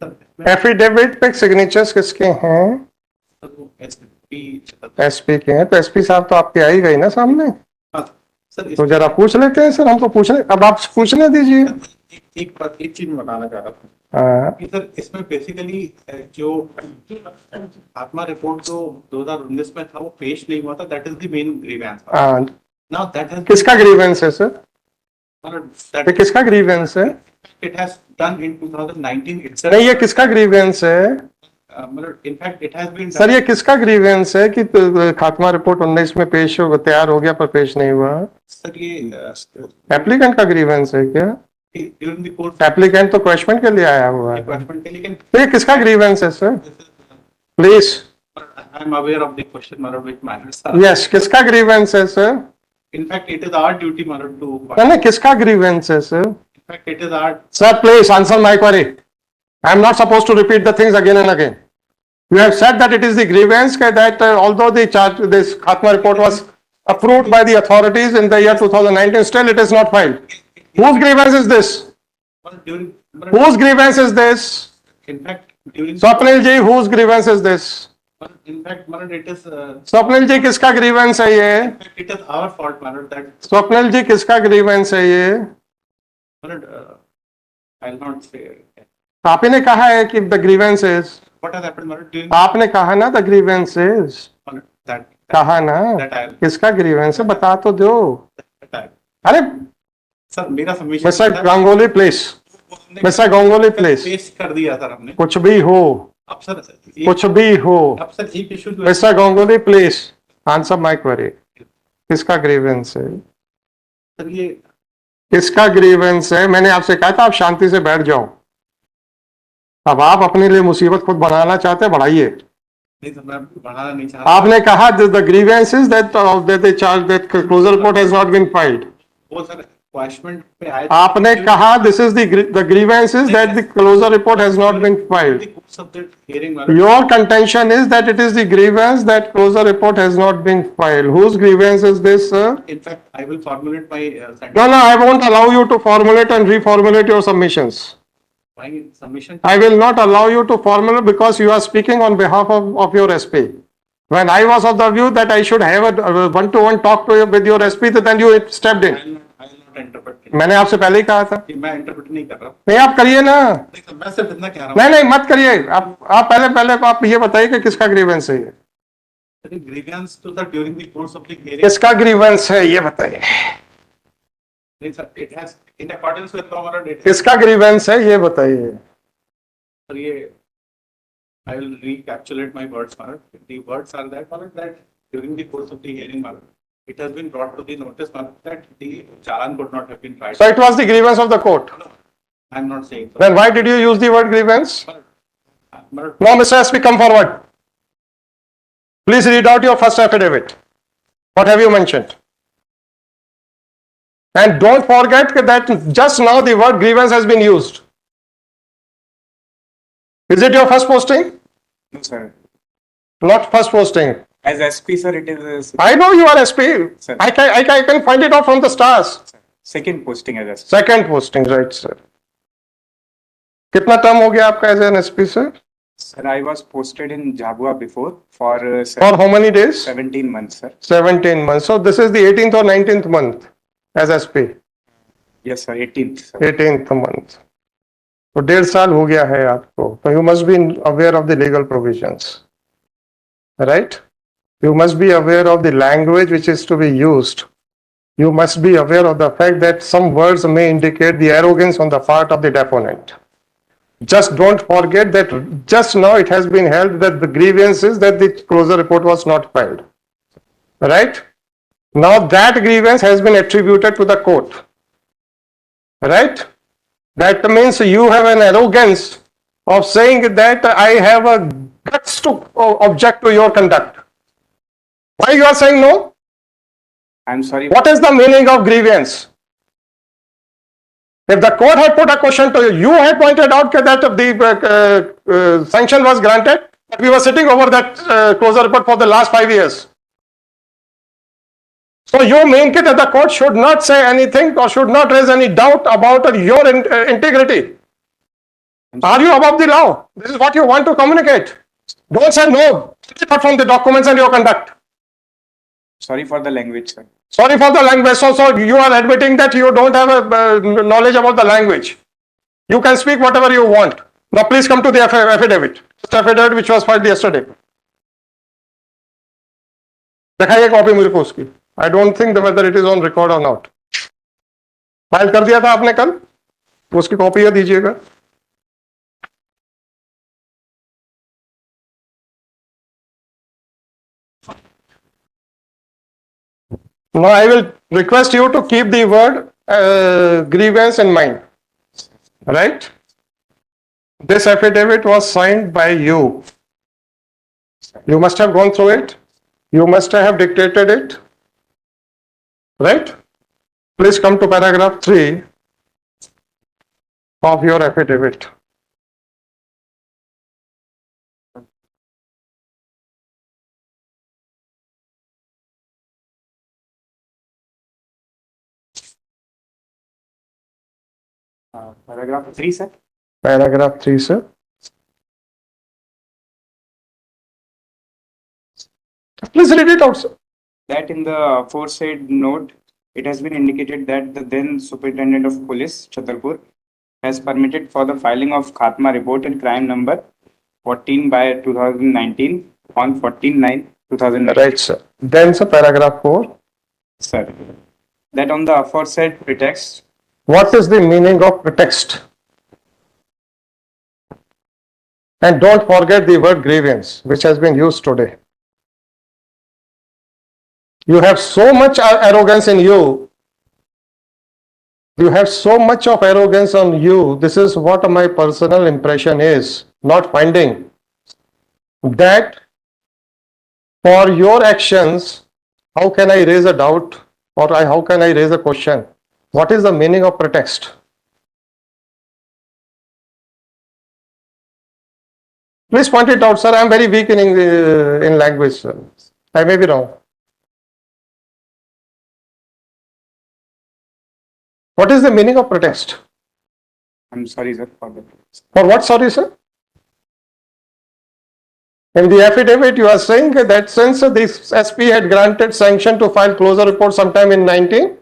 Affidavit पे signatures किसके हैं? एसपी के हैं, तो एसपी साहब तो आपके आ ही गई ना सामने। सर तो जरा पूछ लेते हैं सर, हमको पूछने, अब आप पूछने दीजिए। एक चीज बताना चाह रहा था हाँ, कि सर इसमें बेसिकली जो आत्मा रिपोर्ट जो 2019 में था वो पेश नहीं हुआ था, that is the main grievance. हाँ, नाउ दैट हैज किसका ग्रीवेंस है सर? ये दैट किसका ग्रीवेंस है? It has done in 2019 itself. नहीं, ये किसका ग्रीवेंस है? मतलब in fact it has been sir ये किसका ग्रीवेंस है कि खात्मा रिपोर्ट 19 में पेश हो, तैयार हो गया पर पेश नहीं हुआ? सर ये एप्लीकेंट का ग्रीवेंस है क्या? ड्यूरिंग द कोर्स एप्लीकेंट तो क्वेश्चन के लिए आया हुआ है, रिक्वायरमेंट के, लेकिन तो ये किसका ग्रीवेंस है sir? Please. I am aware of the question मतलब व्हिच मैटर्स। यस, किसका ग्रीवेंस है sir? In fact it is our duty मतलब टू नहीं, किसका ग्रीवेंस है sir? In fact it is our Sir, please answer my query. I am not supposed to repeat the things again and again. You have said that it is the grievance that although the charge, this Khatma report was approved by the authorities in the year 2019, still it is not filed. Whose grievance is this? during Whose grievance is this? In fact during Swapnil ji, whose grievance is this? In fact मतलब it is Swapnil जी, किसका grievance है ये? It is our fault मतलब that Swapnil जी, किसका grievance है ये? मतलब I will not से आप ही ने कहा है कि the grievance is, what has happened मतलब ड्यूरिंग आपने कहा ना द ग्रीवेंस इज, दैट कहा ना, किसका ग्रीवेंस है बता तो दो। अरे सर मेरा submission mister Ganguly please, mister Ganguly please, पेश कर दिया सर हमने। कुछ भी हो, अब सर कुछ भी हो, अब सर एक इशू जो mister Ganguly please answer my query. किसका ग्रीवेंस है? सर ये किसका ग्रीवेंस है? मैंने आपसे कहा था आप शांति से बैठ जाओ। अब आप अपने लिए मुसीबत खुद बनाना चाहते हैं, बढ़ाइए। नहीं सर मैं बढ़ाना नहीं चाह रहा। आपने कहा the grievance is that the charge that closure report has not been filed. वो सर क्वेश्चन पे आए आपने कहा this is the grievance is that the closure report has not been filed. Your contention is that it is the grievance that closure report has not been filed. Whose grievance is this, sir? In fact, I will formulate my No, I won't allow you to formulate and reformulate your submissions. my submission. I will not allow you to formulate because you are speaking on behalf of your SP. When I was of the view that I should have a one-to-one talk with your SP, then you stepped in. I will not interpret. मैंने आपसे पहले ही कहा था। मैं interpret नहीं कर रहा। नहीं, आप करिए ना। नहीं सर, मैं सिर्फ इतना कह रहा हूँ। नहीं, मत करिए। आप पहले आप ये बताइए कि किसका ग्रीवेंस है ये? ग्रीवेंस तो sir during the course of the hearing. किसका ग्रीवेंस है ये बताइए? नहीं sir, it has in accordance with law और डेट। किसका ग्रीवेंस है ये बताइए? सर ये I will recapitulate my words, Marat. The words are that, Marat, that during the course of the hearing, Marat, it has been brought to the notice, Marat, that the challan could not have been filed. So it was the grievance of the court. No, I am not saying so. Then why did you use the word grievance? Marat, No, Mr. SP, come forward. Please read out your first affidavit. What have you mentioned? And don't forget that just now the word grievance has been used. Is it your first posting? No, sir. Not first posting. As SP, sir, it is I know you are SP. Sir. I can find it out from the stars. second posting as SP. Second posting, right, sir. कितना term हो गया आपका as an SP sir? Sir, I was posted in Jhabua before for For how many days? 17 months, sir. 17 months. So this is the 18th or 19th month as SP. Yes, sir, 18th, sir. 18th month. तो 1.5 साल हो गया है आपको, तो you must be aware of the legal provisions, right? You must be aware of the language which is to be used. You must be aware of the fact that some words may indicate the arrogance on the part of the deponent. Just don't forget that just now it has been held that the grievance is that the closure report was not filed, right? Now that grievance has been attributed to the court, right? That means you have an arrogance of saying that I have a guts to object to your conduct. Why you are saying no? I'm sorry. What is the meaning of grievance? If the court had put a question to you, you had pointed out that the sanction was granted, but we were sitting over that closure report for the last 5 years. So you mean that the court should not say anything or should not raise any doubt about your integrity. Are you above the law? This is what you want to communicate. Don't say no. Apart from the documents and your conduct. Sorry for the language, sir. Sorry for the language. So you are admitting that you don't have a knowledge about the language. You can speak whatever you want. Now please come to the affidavit. The affidavit which was filed yesterday. दिखाइए copy मेरे को उसकी. I don't think whether it is on record or not. File कर दिया था आपने कल. उसकी कॉपी ये दीजिएगा. Now I will request you to keep the word grievance in mind. Right? This affidavit was signed by you. You must have gone through it. You must have dictated it. Right? Please come to paragraph 3 of your affidavit. Paragraph 3, sir. Paragraph 3, sir. Please read it out, sir. That in the aforesaid note, it has been indicated that the then Superintendent of Police, Chhatarpur, has permitted for the filing of Khatma report in crime number 14/2019 on 14/9/2019. Right, sir. Then, sir, paragraph 4. Sir, that on the aforesaid pretext, What is the meaning of pretext? And don't forget the word grievance, which has been used today. You have so much arrogance in you. You have so much of arrogance on you. This is what my personal impression is. Not finding that for your actions, how can I raise a doubt or how can I raise a question? What is the meaning of pretext? Please point it out, sir. I am very weak in language, sir. I may be wrong. What is the meaning of pretext? I'm sorry, sir, for that. For what, sorry, sir? In the affidavit, you are saying that since this SP had granted sanction to file closure report sometime in 19,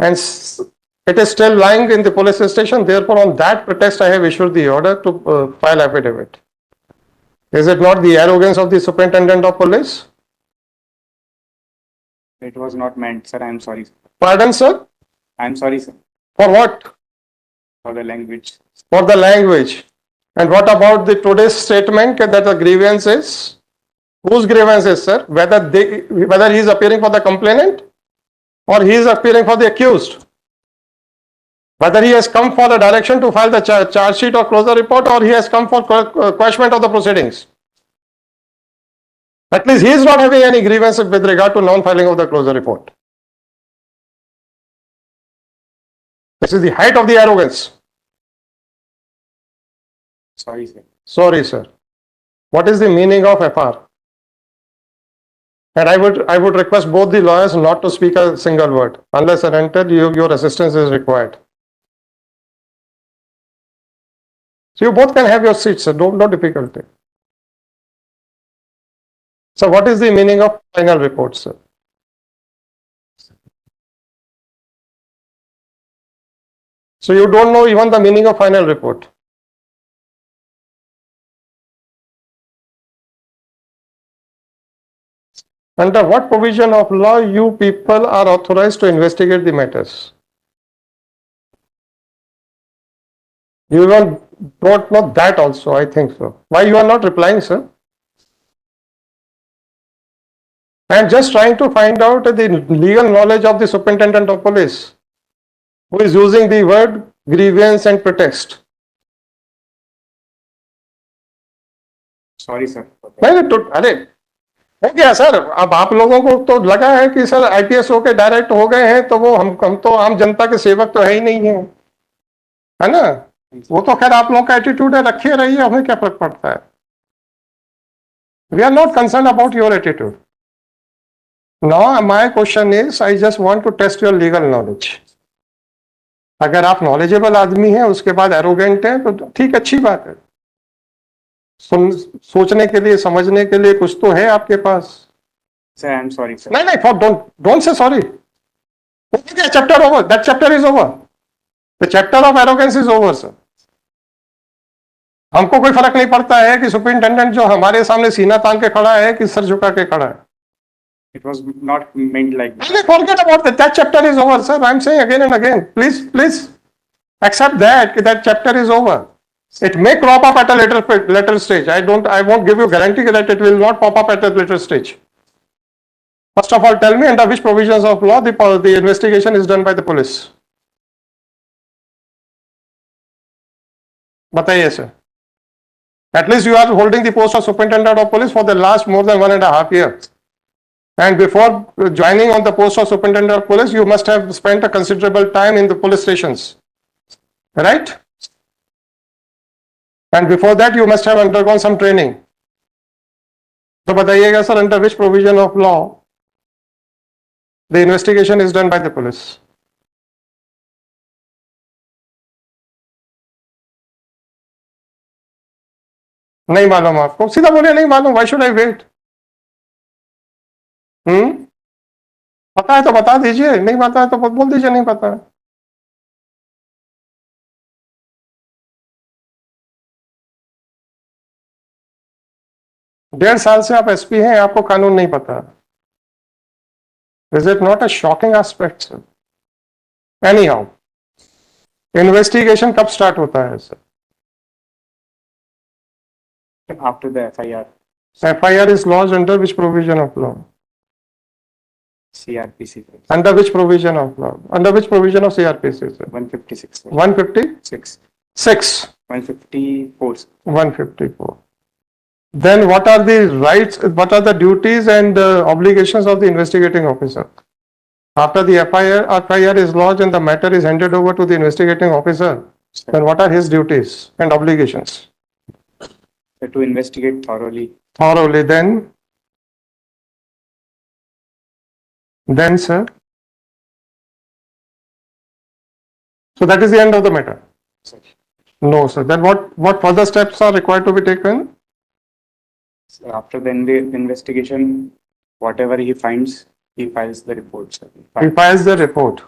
and it is still lying in the police station, therefore on that pretext I have issued the order to file affidavit. Is it not the arrogance of the Superintendent of Police? It was not meant, sir. I'm sorry. Pardon, sir? I'm sorry, sir, For what? for the language. For the language. And what about the today's statement that the grievance is? Whose grievance is, sir? Whether he is appearing for the complainant or he is appearing for the accused? Whether he has come for the direction to file the charge sheet or closure report or he has come for quashment of the proceedings? At least he is not having any grievance with regard to non-filing of the closure report. This is the height of the arrogance. Sorry, sir. Sorry, sir. What is the meaning of FR? And I would request both the lawyers not to speak a single word unless and until your assistance is required. So you both can have your seats, sir. No difficulty. So what is the meaning of final report, sir? So you don't know even the meaning of final report. Under what provision of law you people are authorized to investigate the matters? You even don't know that also, I think so. Why you are not replying, sir? I am just trying to find out the legal knowledge of the Superintendent of Police, who is using the word grievance and pretext. Sorry, sir. नहीं तो अरे हो गया sir. अब आप लोगों को तो लगा है कि सर IPS होके डायरेक्ट हो गए हैं तो वो हम तो आम जनता के सेवक तो है ही नहीं है ना. वो तो खैर आप लोगों का एटीट्यूड है, रखिए रहिए, हमें क्या फर्क पड़ता है. We are not concerned about your attitude. Now my question is, I just want to test your legal knowledge. अगर आप नॉलेजेबल आदमी हैं उसके बाद एरोगेंट हैं तो ठीक, अच्छी बात है। सोचने के लिए, समझने के लिए कुछ तो है आपके पास। Sir, I'm sorry, sir. नहीं नहीं, for don't say sorry. Chapter over, that chapter is over, the chapter of arrogance is over sir. हमको कोई फर्क नहीं पड़ता है कि सुपरिंटेंडेंट जो हमारे सामने सीना तान के खड़ा है कि सर झुका के खड़ा है। It was not meant like that. नहीं, forget about that. That chapter is over, sir. I'm saying again and again. Please accept that chapter is over. It may crop up at a later stage. I won't give you guarantee that it will not pop up at a later stage. First of all, tell me under which provisions of law the investigation is done by the police. बताइए sir. At least you are holding the post of superintendent of police for the last more than 1.5 years. And before joining on the post of superintendent of police, you must have spent a considerable time in the police stations, right? And before that, you must have undergone some training. So, बताइएगा sir, under which provision of law the investigation is done by the police? नहीं मालूम आपको? सीधा बोलिए नहीं मालूम. Why should I wait? पता है तो बता दीजिए, नहीं पता है तो बोल दीजिए नहीं पता है. डेढ़ साल से आप एसपी हैं, आपको कानून नहीं पता. Is it not a shocking aspect sir? Any how, investigation कब स्टार्ट होता है sir? After the FIR, FIR is lodged under which provision of law? CRPC, Under which provision of law? Under which provision of CRPC sir? 156, sir. 156. 6, 154, sir. 154. Then what are the rights, what are the duties and obligations of the investigating officer? After the FIR is lodged and the matter is handed over to the investigating officer, then what are his duties and obligations? To investigate thoroughly. Thoroughly, then sir? So that is the end of the matter? Sir. No sir. Then what further steps are required to be taken? So after the investigation, whatever he finds, he files the report, sir. He files the report.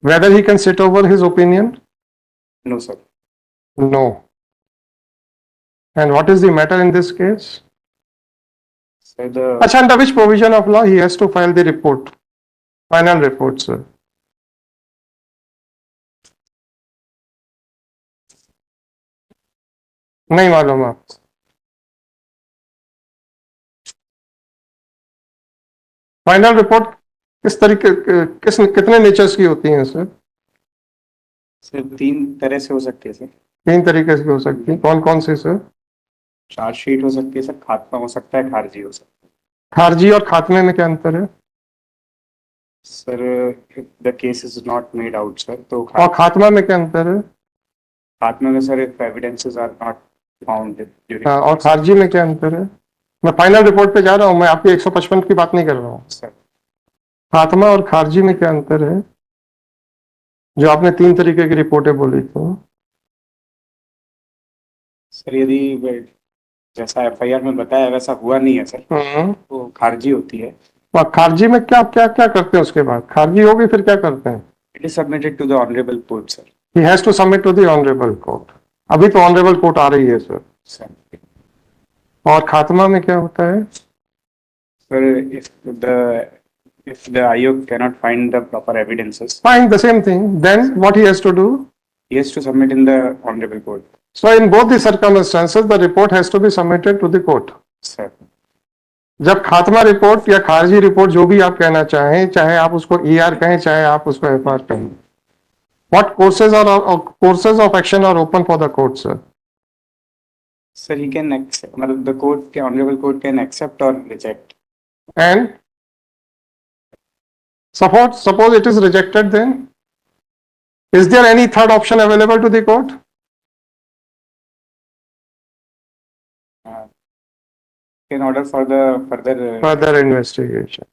Whether he can sit over his opinion? No, sir. No. And what is the matter in this case? So the Achha, under which provision of law he has to file the report? Final report, sir. नहीं मालूम आप? Final report किस तरीके कितने natures की होती हैं sir? Sir 3 तरह से हो सकती है सर. 3 तरीके से हो सकती हैं. कौन कौन से सर? चार्जशीट हो सकती है सर, खात्मा हो सकता है, खारिजी हो सकता है. खारजी और खात्मे में क्या अंतर है? Sir the case is not made out sir, तो और खात्मा में क्या अंतर है? खात्मे में sir evidences are not found during. और खारजी में क्या अंतर है? मैं फाइनल रिपोर्ट पे जा रहा हूँ, मैं आपकी 155 की बात नहीं कर रहा हूँ. सर खात्मा और खारजी में क्या अंतर है? जो आपने 3 तरीके की रिपोर्टें बोली थी. सर यदि जैसा FIR में बताया वैसा हुआ नहीं है सर, तो खारिजी होती है. और खारजी में क्या क्या क्या करते हैं उसके बाद? खारजी होगी फिर क्या करते हैं? It is submitted to the honourable court sir. He has to submit to the honorable court. अभी तो honorable court आ रही है सर. सर और खात्मा में क्या होता है? Sir if the Ayog cannot find the proper evidences, Fine, the same thing. Then what he has to do? he has to submit in the honorable court. So in both the circumstances, the report has to be submitted to the court. Sir जब खात्मा report या खारजी report जो भी आप कहना चाहें, चाहे आप उसको ER कहें, चाहे आप उसको FR कहें, what courses of action are open for the court, sir? Sir, he can accept, the court, honorable court can accept or reject. And suppose it is rejected, then is there any third option available to the court? In order for the further Further investigation.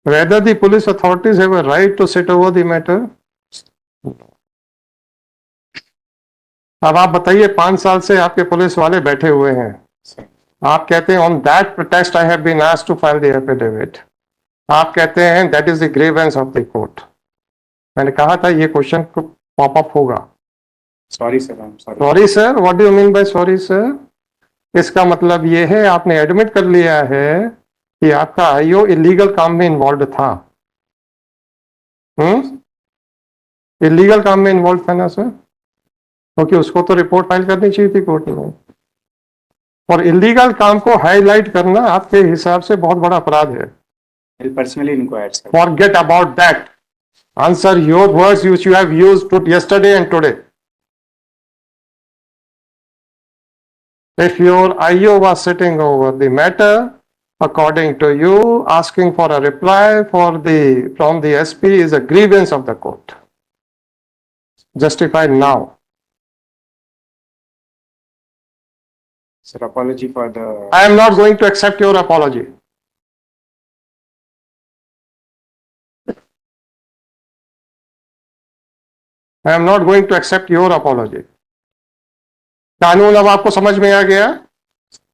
whether the police authorities have a right to sit over the matter. अब आप बताइए 5 साल से आपके police वाले बैठे हुए हैं, आप कहते हैं on that pretext I have been asked to file the affidavit, आप कहते हैं that is the grievance of the court. मैंने कहा था ये क्वेश्चन पॉप अप होगा। Sorry sir, I am sorry. Sorry sir, what do you mean by sorry sir? इसका मतलब ये है आपने एडमिट कर लिया है कि आपका आईओ इलीगल काम में इन्वॉल्व था। इलीगल काम में इन्वॉल्व था ना सर, क्योंकि उसको तो रिपोर्ट फाइल करनी चाहिए थी कोर्ट में। और इलीगल काम को हाईलाइट करना आपके हिसाब से बहुत बड़ा अपराध है। I'll personally inquire, sir. Forget about that. Answer your words which you have used to yesterday and today. If your IO was sitting over the matter, according to you, asking for a reply from the SP is a grievance of the court. Justified now. Sir, apology for the. I am not going to accept your apology. I am not going to accept your apology. कानून अब आपको समझ में आ गया,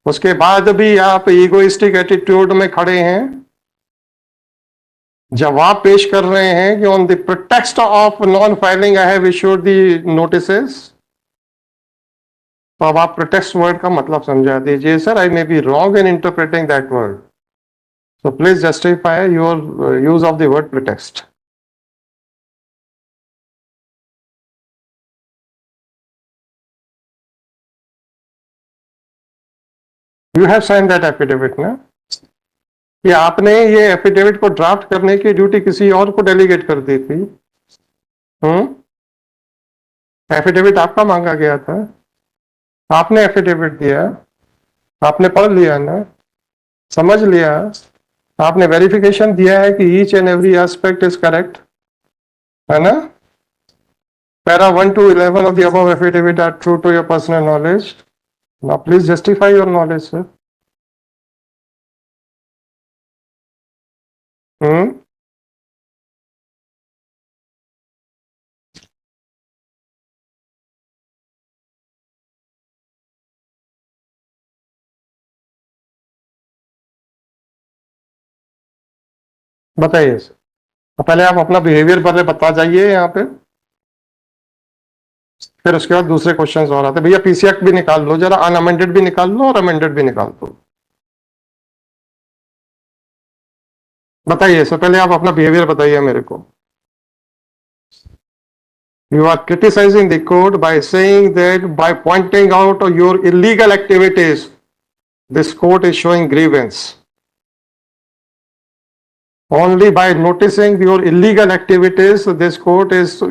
उसके बाद भी आप ईगोइस्टिक एटीट्यूड में खड़े हैं, जवाब पेश कर रहे हैं कि on the pretext of non filing I have issued the notices. तो अब आप प्रिटेक्स्ट वर्ड का मतलब समझा दीजिए। Sir, I may be wrong in interpreting that word, so please justify your use of the word pretext. You have signed that affidavit ना? कि आपने ये एफिडेविट को ड्राफ्ट करने की ड्यूटी किसी और को डेलीगेट कर दी थी। एफिडेविट आपका मांगा गया था, आपने एफिडेविट दिया, आपने पढ़ लिया ना, समझ लिया, आपने वेरिफिकेशन दिया है कि each and every aspect is correct, है ना? Para 1 to 11 of the above affidavit are true to your personal knowledge. Now please justify your knowledge, sir. बताइए सर। पहले आप अपना बिहेवियर पहले बता जाइए यहाँ पे, फिर उसके बाद दूसरे क्वेश्चंस और आते। भैया पीसी एक्ट भी निकाल लो जरा, अनअमेंडेड भी निकाल लो और अमेंडेड भी निकाल दो। बताइए सर, पहले आप अपना बिहेवियर बताइए मेरे को। You are criticizing the court by saying that by pointing out your illegal activities, this court is showing grievance. Only by noticing your illegal activities, this court is